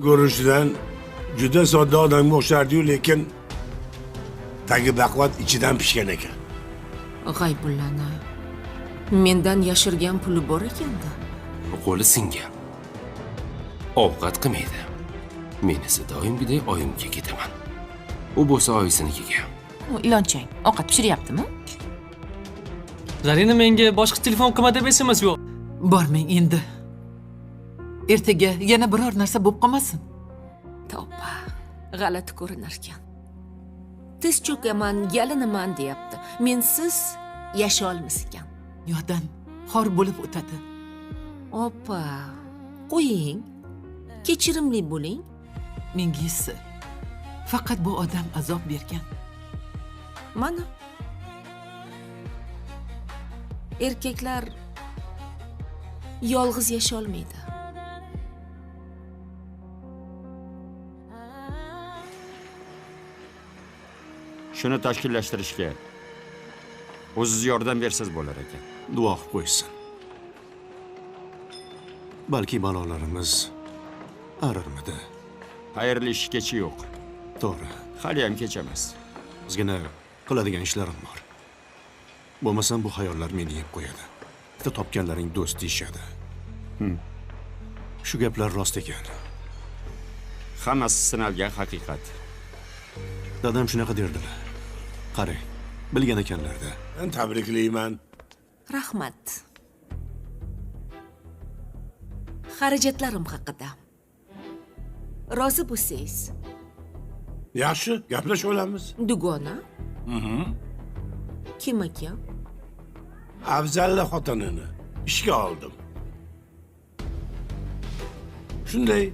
Görünüşüden juda sodda odamga o'xshardi-yu, lekin tagi baquvvat ichidan pishgan ekan. G'aybullani mendan yashirgan puli bor ekanda. Qo'li singan. Ovqat qilmaydi. Men esa doimgidek oyimga ketaman. U bo'lsa oyisinikiga. Ilonchang, ovqat pishiryaptimi? Zarina menga boshqa telefon qilma deb SMS yo'q. Bormang endi. Ertaga yana biror narsa bo'lib qolmasin. Tavba, g'alati ko'rinar ekan. Tiz cho'kaman, yalinaman deyapti. Mensiz yasha olmas ekan. Yo'dan xor bo'lib o'tadi. Opa, qo'ying. Kechirimli bo'ling. Menga esa faqat bu odam azob bergan. Mana. Erkaklar yolg'iz yasha olmaydi. Shuni tashkillashtirishga o'zingiz yordam bersangiz bo'lar ekan. Duo qilib qo'ysin. Balki balolarimiz arirmidi. Xayrli ish kechi yo'q. To'g'ri. Hali ham kech emas. Ozgina qiladigan ishlarim bor. Bo'lmasam bu xayollar meni yeb qo'yadi. Bitta topganlaring do'st deyishadi. Shu gaplar rost ekan. Hammasi sinalgan haqiqat. Dadam shunaqa derdilar. Qarang, bilgan ekanlarda. Men tabriklayman. Rahmat. Xarajatlarim haqida. Rozi bo'lsangiz. Yaxshi, gaplashib olamiz. Dugona? Kim ekan? Afzalla xotinini ishga oldim. Shunday.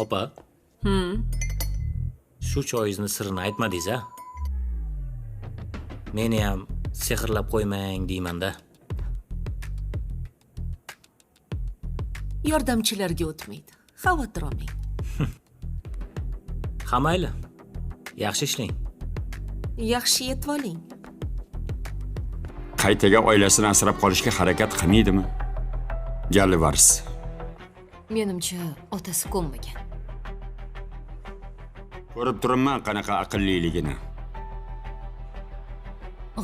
Opa. Shu choyingizni sirini aytmadingiz-a? Meni ham sehrlab qo'ymang deyman-da. Yordamchilarga o'tmaydi. Xavotir olmang. Ha mayli. Yaxshi ishlang. Yaxshi yetib oling. Qaytaga oilasini asrab qolishga harakat qilmaydimi? Galvars. Menimcha, otasi ko'nmagan. Ko'rib turibman qanaqa aqlliligini.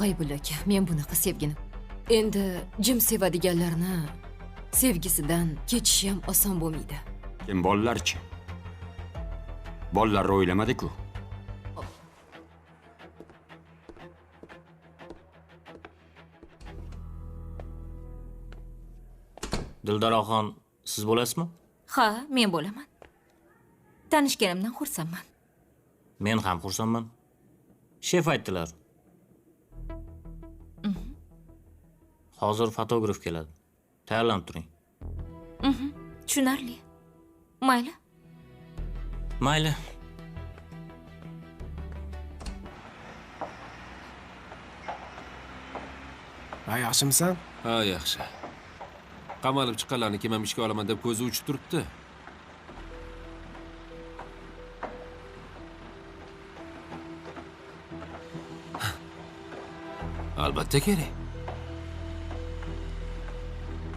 G'aybulla aka, men bunaqa sevgini. Endi jim sevadiganlarni sevgisidan kechish ham oson bo'lmaydi. Kim bolalarchi? Bolalarni o'ylamadi-ku. Dildaroxon, siz bo'lasizmi? Ha, men bo'laman. Tanishganimdan xursandman. Men ham xursandman. Shef aytdilar. Hozir fotograf keladi. Tayyorlanib turing. Tushunarli. Mayli. Mayli. Ha, yaxshimisan? Ha, yaxshi. Qamalib chiqqanlarni kim ham ishga olaman deb ko'zi uchib turibdi. Albatta kerak.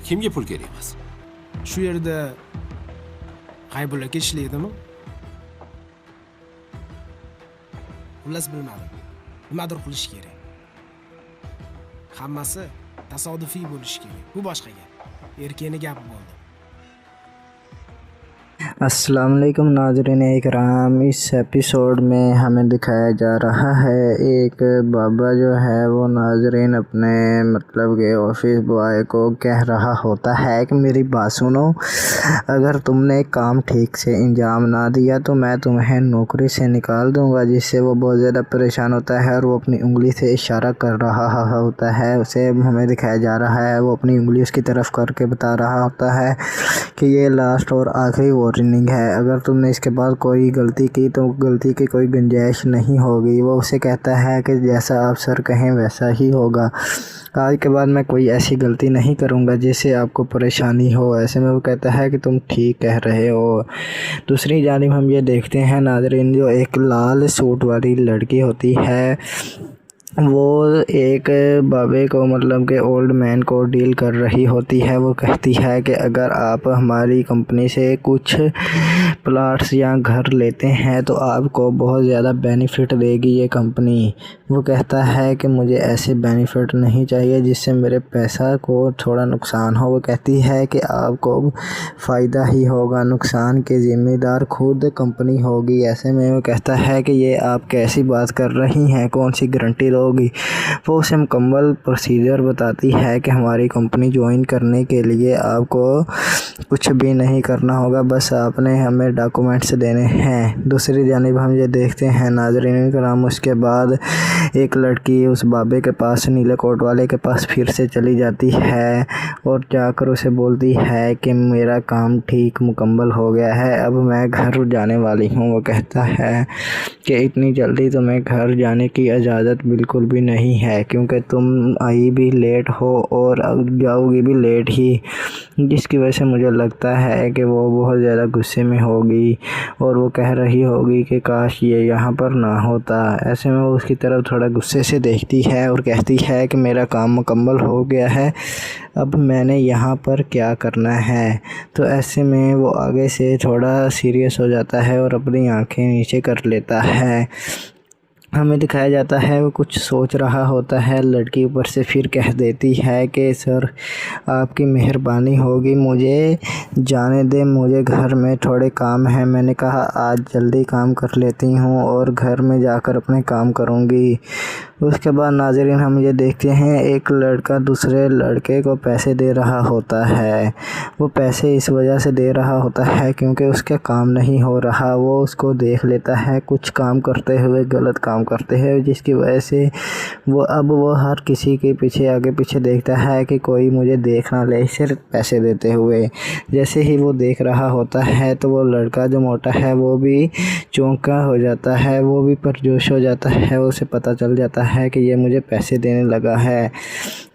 Kimga pul kerak emas? Shu yerda G'aybulla aka ishlaydimi? Xullas bilmadim. Nimadir qilish kerak. Hammasi tasodifiy bo'lishi kerak. Bu boshqa gap. Erkakning gapi bo'ldi. अस्सलाम वालेकुम नाज़रीन इकराम। इस episode में हमें दिखाया जा रहा है एक बाबा जो है वो नाज़रीन अपने मतलब के ऑफिस बॉय को कह रहा होता है कि मेरी बात सुनो, अगर तुमने काम ठीक से इंजाम ना दिया तो मैं तुम्हें नौकरी से निकाल दूंगा। जिससे वो बहुत ज़्यादा परेशान होता है और वो अपनी उंगली से इशारा कर रहा होता है। उसे हमें दिखाया जा रहा है वो अपनी उंगली उसकी तरफ करके बता रहा होता है कि ये लास्ट और आखिरी वार्निंग मीनिंग है। अगर तुमने इसके बाद कोई गलती की तो गलती की कोई गुंजाइश नहीं होगी। वो उसे कहता है कि जैसा आप सर कहें वैसा ही होगा। आज के बाद मैं कोई ऐसी गलती नहीं करूँगा जिससे आपको परेशानी हो। ऐसे में वो कहता है कि तुम ठीक कह रहे हो। दूसरी जानिब हम ये देखते हैं नाज़रीन, जो एक लाल सूट वाली लड़की होती है वो एक बाबे को मतलब कि ओल्ड मैन को डील कर रही होती है। वो कहती है कि अगर आप हमारी कंपनी से कुछ प्लाट्स या घर लेते हैं तो आपको बहुत ज़्यादा बेनिफिट देगी ये कंपनी। वो कहता है कि मुझे ऐसे बेनिफिट नहीं चाहिए जिससे मेरे पैसा को थोड़ा नुकसान हो। वो कहती है कि आपको फ़ायदा ही होगा, नुकसान के ज़िम्मेदार खुद कंपनी होगी। ऐसे में वो कहता है कि ये आप कैसी बात कर रही हैं, कौन सी गारंटी होगी। वो उसे मुकम्मल प्रोसीजर बताती है कि हमारी कंपनी ज्वाइन करने के लिए आपको कुछ भी नहीं करना होगा, बस आपने हमें डॉक्यूमेंट्स देने हैं। दूसरी जानिब हम ये देखते हैं नाज़रीन कराम, उसके बाद एक लड़की उस बाबे के पास, नीले कोट वाले के पास फिर से चली जाती है और जाकर उसे बोलती है कि मेरा काम ठीक मुकम्मल हो गया है, अब मैं घर जाने वाली हूँ। वो कहता है कि इतनी जल्दी तुम्हें घर जाने की इजाज़त बिल्कुल भी नहीं है, क्योंकि तुम आई भी लेट हो और अब जाओगी भी लेट ही, जिसकी वजह से मुझे लगता है कि वो बहुत ज़्यादा गुस्से में होगी और वो कह रही होगी कि काश ये यहाँ पर ना होता। ऐसे में वो उसकी तरफ थोड़ा गुस्से से देखती है और कहती है कि मेरा काम मुकम्मल हो गया है, अब मैंने यहाँ पर क्या करना है। तो ऐसे में वो आगे से थोड़ा सीरियस हो जाता है और अपनी आंखें नीचे कर लेता है। हमें दिखाया जाता है वो कुछ सोच रहा होता है। लड़की ऊपर से फिर कह देती है कि सर आपकी मेहरबानी होगी, मुझे जाने दे, मुझे घर में थोड़े काम हैं। मैंने कहा आज जल्दी काम कर लेती हूँ और घर में जाकर अपने काम करूँगी। उसके बाद नाज़रीन हम ये देखते हैं एक लड़का दूसरे लड़के को पैसे दे रहा होता है। वो पैसे इस वजह से दे रहा होता है क्योंकि उसका काम नहीं हो रहा। वो उसको देख लेता है कुछ काम करते हुए, गलत काम करते हुए, जिसकी वजह से वो हर किसी के पीछे आगे पीछे देखता है कि कोई मुझे देख ना ले सिर्फ पैसे देते हुए। जैसे ही वो देख रहा होता है तो वो लड़का जो मोटा है वो भी चौंका हो जाता है, वो भी परजोश हो जाता है। उसे पता चल जाता है कि ये मुझे पैसे देने लगा है।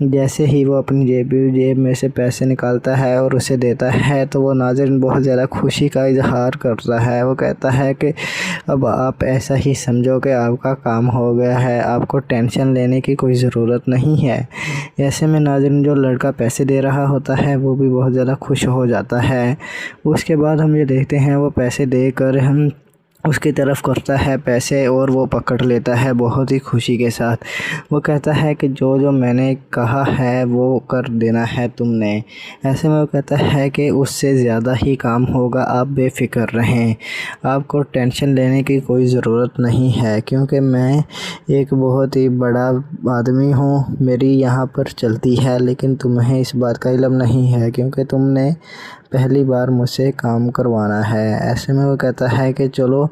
जैसे ही वो अपनी जेब में से पैसे निकालता है और उसे देता है तो वो नाज़रीन बहुत ज़्यादा खुशी का इजहार करता है। वो कहता है कि अब आप ऐसा ही समझो कि आपका काम हो गया है, आपको टेंशन लेने की कोई ज़रूरत नहीं है। ऐसे में नाज़रीन जो लड़का पैसे दे रहा होता है वो भी बहुत ज़्यादा खुश हो जाता है। उसके बाद हम ये देखते हैं वो पैसे देकर हम उसकी तरफ करता है पैसे और वो पकड़ लेता है बहुत ही खुशी के साथ। वो कहता है कि जो जो मैंने कहा है वो कर देना है तुमने। ऐसे में वो कहता है कि उससे ज़्यादा ही काम होगा, आप बेफ़िक्र रहें, आपको टेंशन लेने की कोई ज़रूरत नहीं है, क्योंकि मैं एक बहुत ही बड़ा आदमी हूँ, मेरी यहाँ पर चलती है, लेकिन तुम्हें इस बात का इल्म नहीं है क्योंकि तुमने पहली बार मुझसे काम करवाना है। ऐसे में वो कहता है कि चलो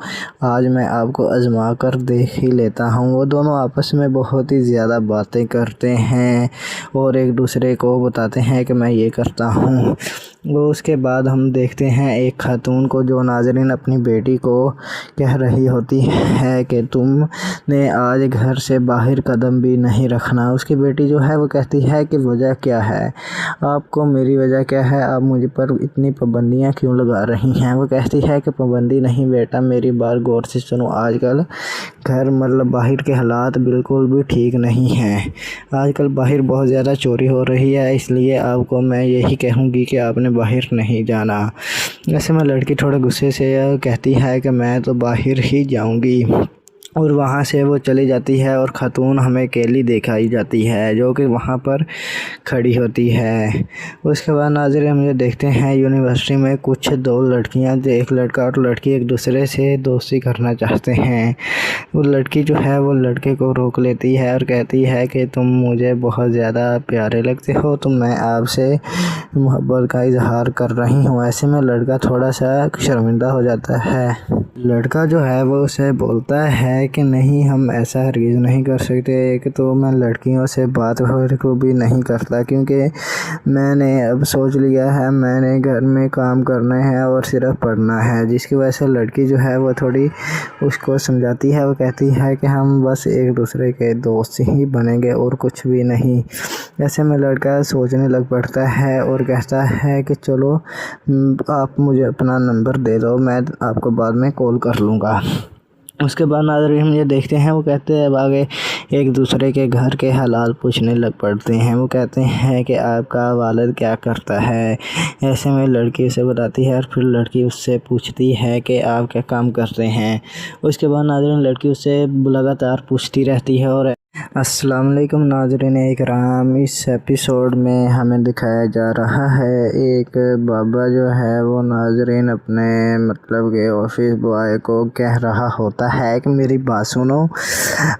आज मैं आपको आजमा कर देख ही लेता हूँ। वो दोनों आपस में बहुत ही ज़्यादा बातें करते हैं और एक दूसरे को बताते हैं कि मैं ये करता हूँ। वो उसके बाद हम देखते हैं एक खातून को जो नाज़रीन अपनी बेटी को कह रही होती है कि तुमने आज घर से बाहर कदम भी नहीं रखना। उसकी बेटी जो है वो कहती है कि वजह क्या है, आपको मेरी वजह क्या है, आप मुझ पर इतनी पाबंदियाँ क्यों लगा रही हैं। वो कहती है कि पाबंदी नहीं बेटा, मेरी बात गौर से सुनो, आजकल घर मतलब बाहर के हालात बिल्कुल भी ठीक नहीं हैं। आजकल बाहर बहुत ज़्यादा चोरी हो रही है, इसलिए आपको मैं यही कहूँगी कि आपने बाहर नहीं जाना। ऐसे में लड़की थोड़े गुस्से से कहती है कि मैं तो बाहर ही जाऊँगी और वहाँ से वो चली जाती है और खातून हमें अकेली दिखाई जाती है जो कि वहाँ पर खड़ी होती है। उसके बाद नाज़रीन हम ये देखते हैं यूनिवर्सिटी में कुछ दो लड़कियाँ, एक लड़का और लड़की एक दूसरे से दोस्ती करना चाहते हैं। वो लड़की जो है वो लड़के को रोक लेती है और कहती है कि तुम मुझे बहुत ज़्यादा प्यारे लगते हो, तो मैं आपसे मोहब्बत का इजहार कर रही हूँ। ऐसे में लड़का थोड़ा सा शर्मिंदा हो जाता है। लड़का जो है वो उसे बोलता है है कि नहीं, हम ऐसा हरगिज़ नहीं कर सकते। एक तो मैं लड़कियों से बात को भी नहीं करता, क्योंकि मैंने अब सोच लिया है मैंने घर में काम करना है और सिर्फ पढ़ना है, जिसकी वजह से लड़की जो है वो थोड़ी उसको समझाती है। वो कहती है कि हम बस एक दूसरे के दोस्त ही बनेंगे और कुछ भी नहीं। ऐसे में लड़का सोचने लग पड़ता है और कहता है कि चलो आप मुझे अपना नंबर दे दो, मैं आपको बाद में कॉल कर लूँगा। उसके बाद नाज़रीन हम ये देखते हैं, वो कहते हैं अब आगे एक दूसरे के घर के हालात पूछने लग पड़ते हैं। वो कहते हैं कि आपका वालिद क्या करता है। ऐसे में लड़की उसे बताती है और फिर लड़की उससे पूछती है कि आप क्या काम करते हैं। उसके बाद नाज़रीन लड़की उससे लगातार पूछती रहती है। और अस्सलाम वालेकुम नाज़रीन इकराम, इस एपिसोड में हमें दिखाया जा रहा है एक बाबा जो है वो नाज़रीन अपने मतलब के ऑफिस बॉय को कह रहा होता है कि मेरी बात सुनो,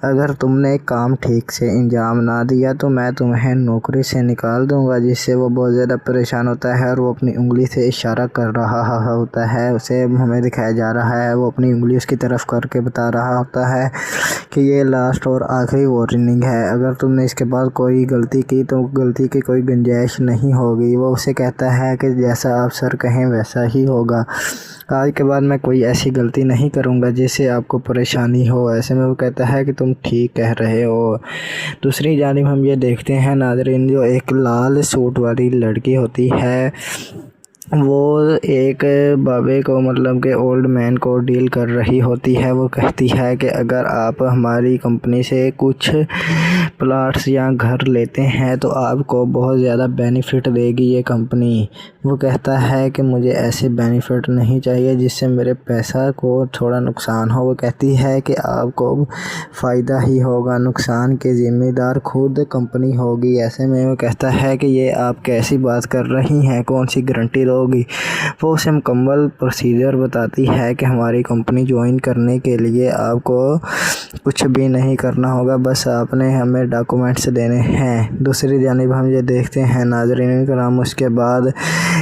अगर तुमने काम ठीक से अंजाम ना दिया तो मैं तुम्हें नौकरी से निकाल दूंगा। जिससे वो बहुत ज़्यादा परेशान होता है और वो अपनी उंगली से इशारा कर रहा होता है। उसे हमें दिखाया जा रहा है वो अपनी उंगली उसकी तरफ करके बता रहा होता है कि ये लास्ट और आखिरी वार्निंग है, अगर तुमने इसके बाद कोई गलती की तो गलती की कोई गुंजाइश नहीं होगी। वो उसे कहता है कि जैसा आप सर कहें वैसा ही होगा, आज के बाद मैं कोई ऐसी गलती नहीं करूंगा जिससे आपको परेशानी हो। ऐसे में वो कहता है कि तुम ठीक कह रहे हो। दूसरी जानिब हम ये देखते हैं नाज़रीन, जो एक लाल सूट वाली लड़की होती है वो एक बाबे को मतलब के ओल्ड मैन को डील कर रही होती है। वो कहती है कि अगर आप हमारी कंपनी से कुछ प्लाट्स या घर लेते हैं तो आपको बहुत ज़्यादा बेनिफिट देगी ये कंपनी। वो कहता है कि मुझे ऐसे बेनिफिट नहीं चाहिए जिससे मेरे पैसा को थोड़ा नुकसान हो। वो कहती है कि आपको फ़ायदा ही होगा, नुकसान के ज़िम्मेदार खुद कंपनी होगी। ऐसे में वो कहता है कि ये आप कैसी बात कर रही हैं, कौन सी गारंटी होगी। वो उसे मुकम्मल प्रोसीजर बताती है कि हमारी कंपनी ज्वाइन करने के लिए आपको कुछ भी नहीं करना होगा, बस आपने हमें डॉक्यूमेंट्स देने हैं। दूसरी जानिब हम ये देखते हैं नाज़रीन कराम, उसके बाद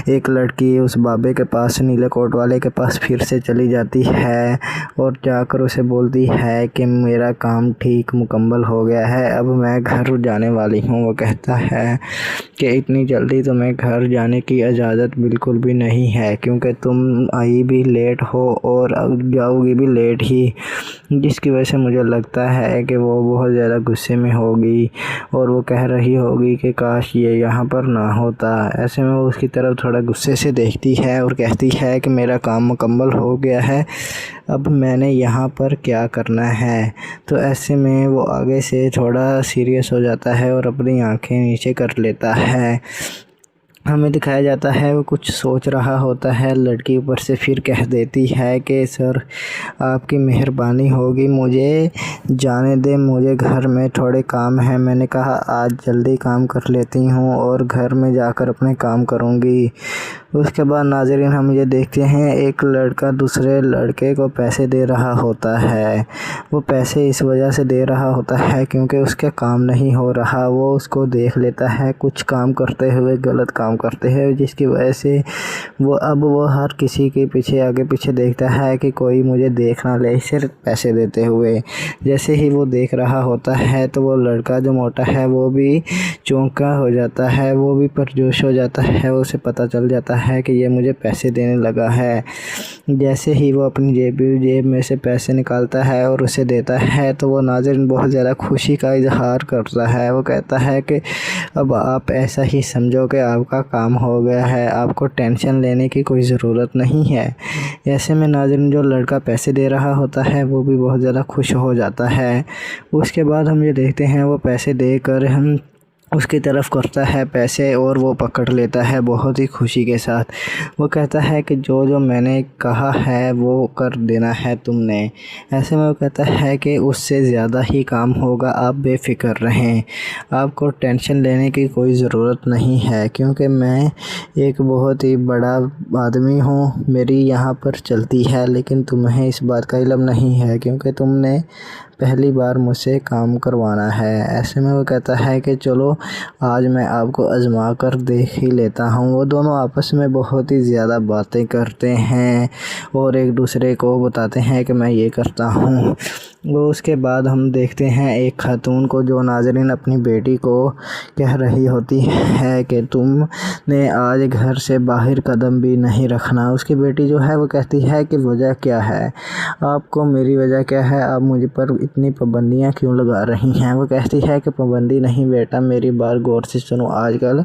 एक लड़की उस बाबे के पास, नीले कोट वाले के पास फिर से चली जाती है और जाकर उसे बोलती है कि मेरा काम ठीक मुकम्मल हो गया है, अब मैं घर जाने वाली हूँ। वो कहता है कि इतनी जल्दी तुम्हें घर जाने की इजाज़त बिल्कुल भी नहीं है, क्योंकि तुम आई भी लेट हो और जाओगी भी लेट ही, जिसकी वजह से मुझे लगता है कि वो बहुत ज़्यादा गुस्से में होगी और वो कह रही होगी कि काश ये यहाँ पर ना होता। ऐसे में वो उसकी तरफ थोड़ा गुस्से से देखती है और कहती है कि मेरा काम मुकम्मल हो गया है, अब मैंने यहाँ पर क्या करना है। तो ऐसे में वो आगे से थोड़ा सीरियस हो जाता है और अपनी आंखें नीचे कर लेता है। हमें दिखाया जाता है वो कुछ सोच रहा होता है, लड़की ऊपर से फिर कह देती है कि सर आपकी मेहरबानी होगी, मुझे जाने दे, मुझे घर में थोड़े काम हैं। मैंने कहा आज जल्दी काम कर लेती हूँ और घर में जाकर अपने काम करूँगी। उसके बाद नाज़रीन हम ये देखते हैं एक लड़का दूसरे लड़के को पैसे दे रहा होता है। वो पैसे इस वजह से दे रहा होता है क्योंकि उसका काम नहीं हो रहा। वो उसको देख लेता है कुछ काम करते हुए, गलत काम करते हुए, जिसकी वजह से वो हर किसी के पीछे आगे पीछे देखता है कि कोई मुझे देख ना ले सिर्फ पैसे देते हुए। जैसे ही वो देख रहा होता है तो वो लड़का जो मोटा है वो भी चौंका हो जाता है, वो भी परजोश हो जाता है। उसे पता चल जाता है कि ये मुझे पैसे देने लगा है। जैसे ही वो अपनी जेब में से पैसे निकालता है और उसे देता है तो वो नाज़रीन बहुत ज़्यादा खुशी का इजहार करता है। वो कहता है कि अब आप ऐसा ही समझो कि आपका काम हो गया है, आपको टेंशन लेने की कोई ज़रूरत नहीं है। ऐसे में नाज़रीन जो लड़का पैसे दे रहा होता है वो भी बहुत ज़्यादा खुश हो जाता है। उसके बाद हम ये देखते हैं वो पैसे देकर हम उसकी तरफ करता है पैसे और वो पकड़ लेता है बहुत ही खुशी के साथ। वो कहता है कि जो मैंने कहा है वो कर देना है तुमने। ऐसे में वो कहता है कि उससे ज़्यादा ही काम होगा, आप बेफ़िक्र रहें, आपको टेंशन लेने की कोई ज़रूरत नहीं है, क्योंकि मैं एक बहुत ही बड़ा आदमी हूँ, मेरी यहाँ पर चलती है, लेकिन तुम्हें इस बात का इल्म नहीं है क्योंकि तुमने पहली बार मुझसे काम करवाना है। ऐसे में वो कहता है कि चलो आज मैं आपको आजमा कर देख ही लेता हूँ। वो दोनों आपस में बहुत ही ज़्यादा बातें करते हैं और एक दूसरे को बताते हैं कि मैं ये करता हूँ। वो उसके बाद हम देखते हैं एक खातून को जो नाज़रीन अपनी बेटी को कह रही होती है कि तुमने आज घर से बाहर कदम भी नहीं रखना। उसकी बेटी जो है वो कहती है कि वजह क्या है, आपको मेरी वजह क्या है, आप मुझे पर इतनी पाबंदियाँ क्यों लगा रही हैं। वो कहती है कि पाबंदी नहीं बेटा, मेरी बात गौर से सुनो। आजकल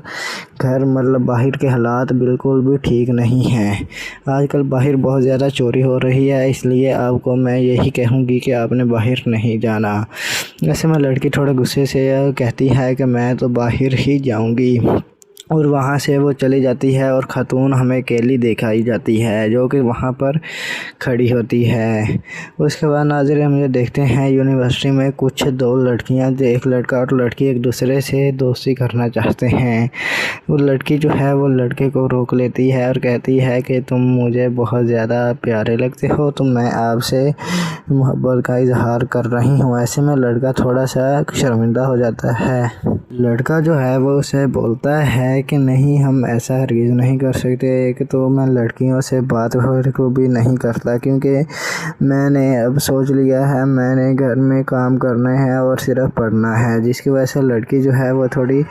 घर मतलब बाहर के हालात बिल्कुल भी ठीक नहीं हैं। आजकल बाहर बहुत ज़्यादा चोरी हो रही है, इसलिए आपको मैं यही कहूँगी कि आपने बाहर नहीं जाना। ऐसे में लड़की थोड़े गुस्से से कहती है कि मैं तो बाहर ही जाऊँगी, और वहाँ से वो चली जाती है और खातून हमें अकेली दिखाई जाती है जो कि वहाँ पर खड़ी होती है। उसके बाद नाज़रीन हम ये देखते हैं यूनिवर्सिटी में कुछ दो लड़कियाँ, एक लड़का और लड़की एक दूसरे से दोस्ती करना चाहते हैं। वो लड़की जो है वो लड़के को रोक लेती है और कहती है कि तुम मुझे बहुत ज़्यादा प्यारे लगते हो, तो मैं आपसे मोहब्बत का इजहार कर रही हूँ। ऐसे में लड़का थोड़ा सा शर्मिंदा हो जाता है। लड़का जो है वो उसे बोलता है कि नहीं, हम ऐसा हरगिज़ नहीं कर सकते। एक तो मैं लड़कियों से बात को भी नहीं करता, क्योंकि मैंने अब सोच लिया है मैंने घर में काम करना है और सिर्फ पढ़ना है। जिसकी वजह से लड़की जो है वो थोड़ी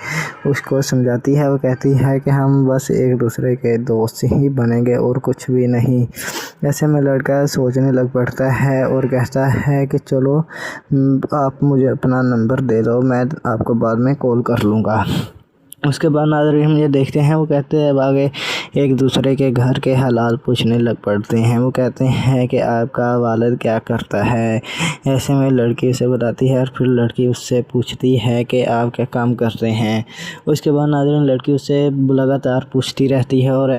उसको समझाती है। वो कहती है कि हम बस एक दूसरे के दोस्त ही बनेंगे और कुछ भी नहीं। ऐसे में लड़का सोचने लग पड़ता है और कहता है कि चलो आप मुझे अपना नंबर दे दो, मैं आपको बाद में कॉल कर लूँगा। उसके बाद नाज़रीन हम ये देखते हैं वो कहते हैं अब आगे एक दूसरे के घर के हालात पूछने लग पड़ते हैं। वो कहते हैं कि आपका वालिद क्या करता है। ऐसे में लड़की उसे बताती है और फिर लड़की उससे पूछती है कि आप क्या काम करते हैं। उसके बाद नाज़रीन लड़की उससे लगातार पूछती रहती है और